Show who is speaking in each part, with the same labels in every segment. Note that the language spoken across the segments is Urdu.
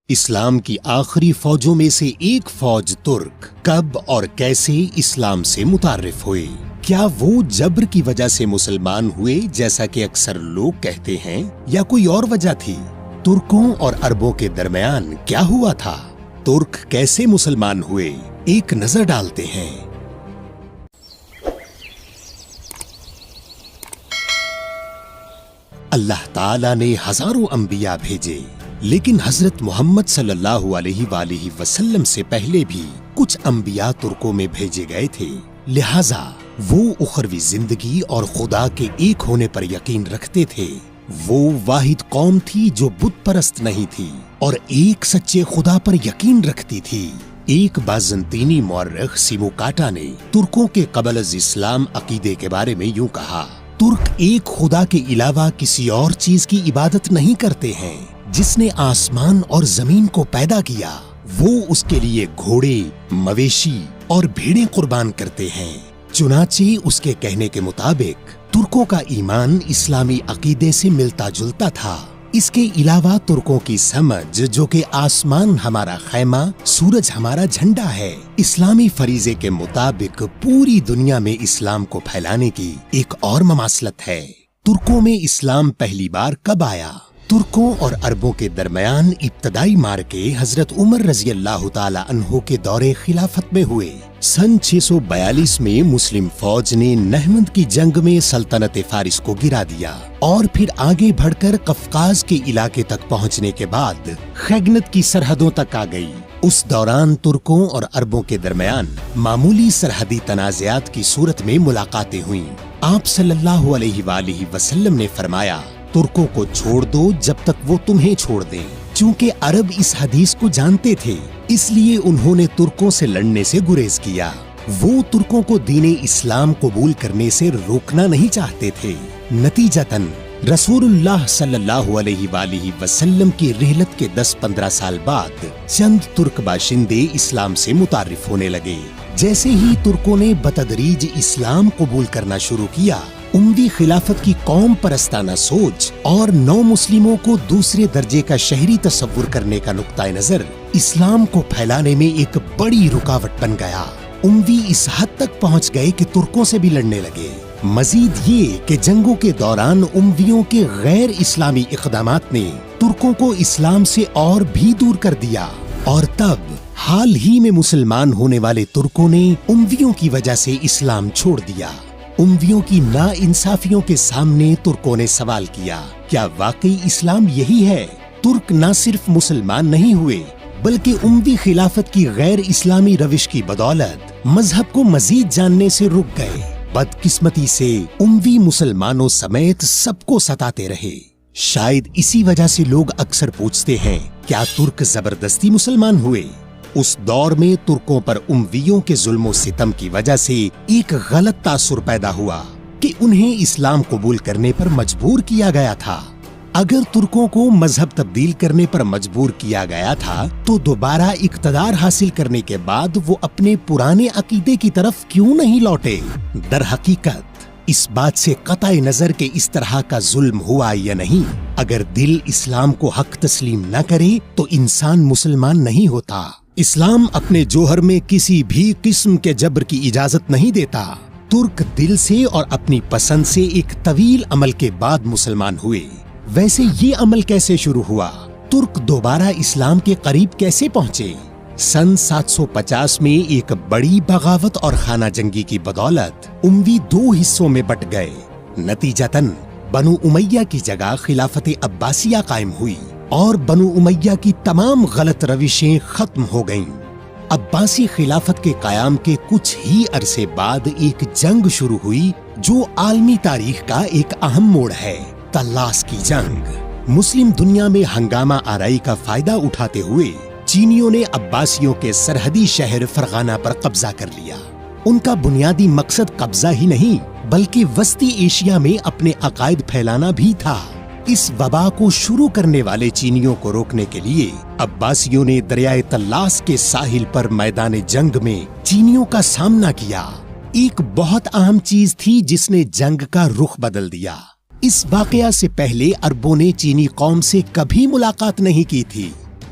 Speaker 1: اسلام کی آخری فوجوں میں سے ایک فوج ترک کب اور کیسے اسلام سے متعارف ہوئے؟ کیا وہ جبر کی وجہ سے مسلمان ہوئے جیسا کہ اکثر لوگ کہتے ہیں، یا کوئی اور وجہ تھی؟ ترکوں اور عربوں کے درمیان کیا ہوا تھا؟ ترک کیسے مسلمان ہوئے؟ ایک نظر ڈالتے ہیں۔ اللہ تعالیٰ نے ہزاروں انبیاء بھیجے، لیکن حضرت محمد صلی اللہ علیہ وآلہ وسلم سے پہلے بھی کچھ انبیاء ترکوں میں بھیجے گئے تھے، لہٰذا وہ اخروی زندگی اور خدا کے ایک ہونے پر یقین رکھتے تھے۔ وہ واحد قوم تھی جو بت پرست نہیں تھی اور ایک سچے خدا پر یقین رکھتی تھی۔ ایک بازنطینی مورخ سیموکاٹا نے ترکوں کے قبل از اسلام عقیدے کے بارے میں یوں کہا: ترک ایک خدا کے علاوہ کسی اور چیز کی عبادت نہیں کرتے ہیں۔ جس نے آسمان اور زمین کو پیدا کیا، وہ اس کے لیے گھوڑے، مویشی اور بھیڑیں قربان کرتے ہیں۔ چنانچہ اس کے کہنے کے مطابق ترکوں کا ایمان اسلامی عقیدے سے ملتا جلتا تھا۔ اس کے علاوہ ترکوں کی سمجھ، جو کہ آسمان ہمارا خیمہ، سورج ہمارا جھنڈا ہے، اسلامی فریضے کے مطابق پوری دنیا میں اسلام کو پھیلانے کی ایک اور مماثلت ہے۔ ترکوں میں اسلام پہلی بار کب آیا؟ ترکوں اور عربوں کے درمیان ابتدائی مارکے حضرت عمر رضی اللہ تعالی عنہ کے دور خلافت میں ہوئے۔ سن 642 میں مسلم فوج نے نہمند کی جنگ میں سلطنت فارس کو گرا دیا اور پھر آگے بڑھ کر قفقاز کے علاقے تک پہنچنے کے بعد خیگنت کی سرحدوں تک آ گئی۔ اس دوران ترکوں اور عربوں کے درمیان معمولی سرحدی تنازعات کی صورت میں ملاقاتیں ہوئیں۔ آپ صلی اللہ علیہ وآلہ وسلم نے فرمایا: ترکوں کو چھوڑ دو جب تک وہ تمہیں چھوڑ دیں۔ چونکہ عرب اس حدیث کو جانتے تھے، اس لیے انہوں نے ترکوں سے لڑنے سے گریز کیا۔ وہ ترکوں کو دین اسلام قبول کرنے سے روکنا نہیں چاہتے تھے۔ نتیجتاً رسول اللہ صلی اللہ علیہ وآلہ وسلم کی رحلت کے 10-15 سال بعد چند ترک باشندے اسلام سے متعارف ہونے لگے۔ جیسے ہی ترکوں نے بتدریج اسلام قبول کرنا شروع کیا، اموی خلافت کی قوم پرستانہ سوچ اور نو مسلموں کو دوسرے درجے کا شہری تصور کرنے کا نقطہ نظر اسلام کو پھیلانے میں ایک بڑی رکاوٹ بن گیا۔ اموی اس حد تک پہنچ گئے کہ ترکوں سے بھی لڑنے لگے۔ مزید یہ کہ جنگوں کے دوران امویوں کے غیر اسلامی اقدامات نے ترکوں کو اسلام سے اور بھی دور کر دیا، اور تب حال ہی میں مسلمان ہونے والے ترکوں نے امویوں کی وجہ سے اسلام چھوڑ دیا۔ امویوں کی ناانصافیوں کے سامنے ترکوں نے سوال کیا: کیا واقعی اسلام یہی ہے؟ ترک نہ صرف مسلمان نہیں ہوئے، بلکہ اموی خلافت کی غیر اسلامی روش کی بدولت مذہب کو مزید جاننے سے رک گئے۔ بدقسمتی سے اموی مسلمانوں سمیت سب کو ستاتے رہے۔ شاید اسی وجہ سے لوگ اکثر پوچھتے ہیں: کیا ترک زبردستی مسلمان ہوئے؟ اس دور میں ترکوں پر امویوں کے ظلم و ستم کی وجہ سے ایک غلط تاثر پیدا ہوا کہ انہیں اسلام قبول کرنے پر مجبور کیا گیا تھا۔ اگر ترکوں کو مذہب تبدیل کرنے پر مجبور کیا گیا تھا تو دوبارہ اقتدار حاصل کرنے کے بعد وہ اپنے پرانے عقیدے کی طرف کیوں نہیں لوٹے؟ در حقیقت اس بات سے قطع نظر کہ اس طرح کا ظلم ہوا یا نہیں، اگر دل اسلام کو حق تسلیم نہ کرے تو انسان مسلمان نہیں ہوتا۔ اسلام اپنے جوہر میں کسی بھی قسم کے جبر کی اجازت نہیں دیتا۔ ترک دل سے اور اپنی پسند سے ایک طویل عمل کے بعد مسلمان ہوئے۔ ویسے یہ عمل کیسے شروع ہوا؟ ترک دوبارہ اسلام کے قریب کیسے پہنچے؟ سن 750 میں ایک بڑی بغاوت اور خانہ جنگی کی بدولت اموی 2 حصوں میں بٹ گئے۔ نتیجتاً بنو امیہ کی جگہ خلافت عباسیہ قائم ہوئی اور بنو امیہ کی تمام غلط روشیں ختم ہو گئیں۔ عباسی خلافت کے قیام کے کچھ ہی عرصے بعد ایک جنگ شروع ہوئی جو عالمی تاریخ کا ایک اہم موڑ ہے، تلاس کی جنگ۔ مسلم دنیا میں ہنگامہ آرائی کا فائدہ اٹھاتے ہوئے چینیوں نے عباسیوں کے سرحدی شہر فرغانہ پر قبضہ کر لیا۔ ان کا بنیادی مقصد قبضہ ہی نہیں بلکہ وسطی ایشیا میں اپنے عقائد پھیلانا بھی تھا۔ اس وبا کو شروع کرنے والے چینیوں کو روکنے کے لیے عباسیوں نے دریائے تلاس کے ساحل پر میدان جنگ میں چینیوں کا سامنا کیا۔ ایک بہت اہم چیز تھی جس نے جنگ کا رخ بدل دیا۔ اس واقعہ سے پہلے عربوں نے چینی قوم سے کبھی ملاقات نہیں کی تھی۔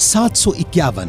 Speaker 1: 751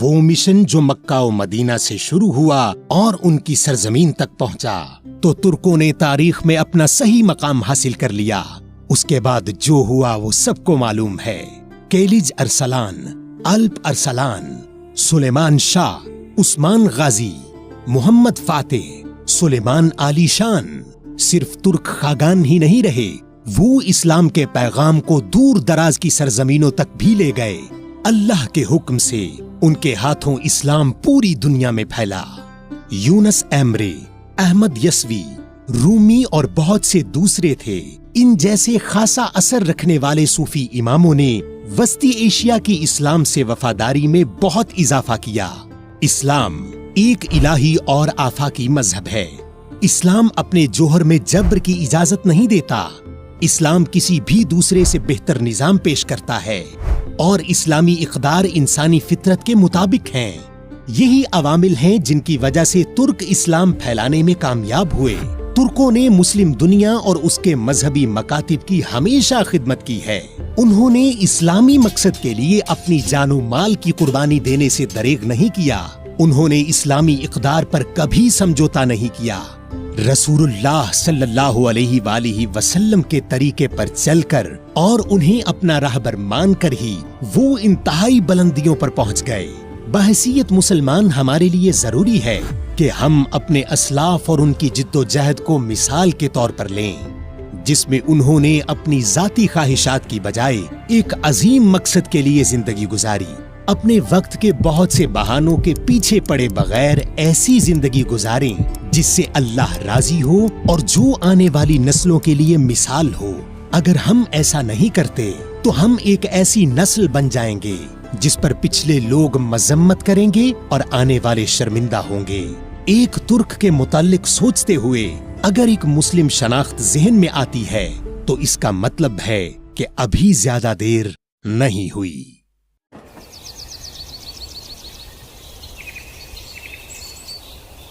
Speaker 1: وہ مشن جو مکہ و مدینہ سے شروع ہوا اور ان کی سرزمین تک پہنچا، تو ترکوں نے تاریخ میں اپنا صحیح مقام حاصل کر لیا۔ اس کے بعد جو ہوا وہ سب کو معلوم ہے۔ کیلج ارسلان، الپ ارسلان، سلیمان شاہ، عثمان غازی، محمد فاتح، سلیمان عالی شان صرف ترک خاقان ہی نہیں رہے، وہ اسلام کے پیغام کو دور دراز کی سرزمینوں تک بھی لے گئے۔ اللہ کے حکم سے ان کے ہاتھوں اسلام پوری دنیا میں پھیلا۔ یونس ایمرے، احمد یسوی، رومی اور بہت سے دوسرے تھے۔ ان جیسے خاصا اثر رکھنے والے صوفی اماموں نے وسطی ایشیا کی اسلام سے وفاداری میں بہت اضافہ کیا۔ اسلام ایک الہی اور آفاقی مذہب ہے۔ اسلام اپنے جوہر میں جبر کی اجازت نہیں دیتا۔ اسلام کسی بھی دوسرے سے بہتر نظام پیش کرتا ہے اور اسلامی اقدار انسانی فطرت کے مطابق ہیں۔ یہی عوامل ہیں جن کی وجہ سے ترک اسلام پھیلانے میں کامیاب ہوئے۔ ترکوں نے مسلم دنیا اور اس کے مذہبی مکاتب کی ہمیشہ خدمت کی ہے۔ انہوں نے اسلامی مقصد کے لیے اپنی جان و مال کی قربانی دینے سے دریغ نہیں کیا۔ انہوں نے اسلامی اقدار پر کبھی سمجھوتا نہیں کیا۔ رسول اللہ صلی اللہ علیہ وآلہ وسلم کے طریقے پر چل کر اور انہیں اپنا راہبر مان کر ہی وہ انتہائی بلندیوں پر پہنچ گئے۔ بحیثیت مسلمان ہمارے لیے ضروری ہے کہ ہم اپنے اسلاف اور ان کی جد و جہد کو مثال کے طور پر لیں، جس میں انہوں نے اپنی ذاتی خواہشات کی بجائے ایک عظیم مقصد کے لیے زندگی گزاری۔ اپنے وقت کے بہت سے بہانوں کے پیچھے پڑے بغیر ایسی زندگی گزاریں جس سے اللہ راضی ہو اور جو آنے والی نسلوں کے لیے مثال ہو۔ اگر ہم ایسا نہیں کرتے تو ہم ایک ایسی نسل بن جائیں گے جس پر پچھلے لوگ مذمت کریں گے اور آنے والے شرمندہ ہوں گے۔ ایک ترک کے متعلق سوچتے ہوئے اگر ایک مسلم شناخت ذہن میں آتی ہے تو اس کا مطلب ہے کہ ابھی زیادہ دیر نہیں ہوئی۔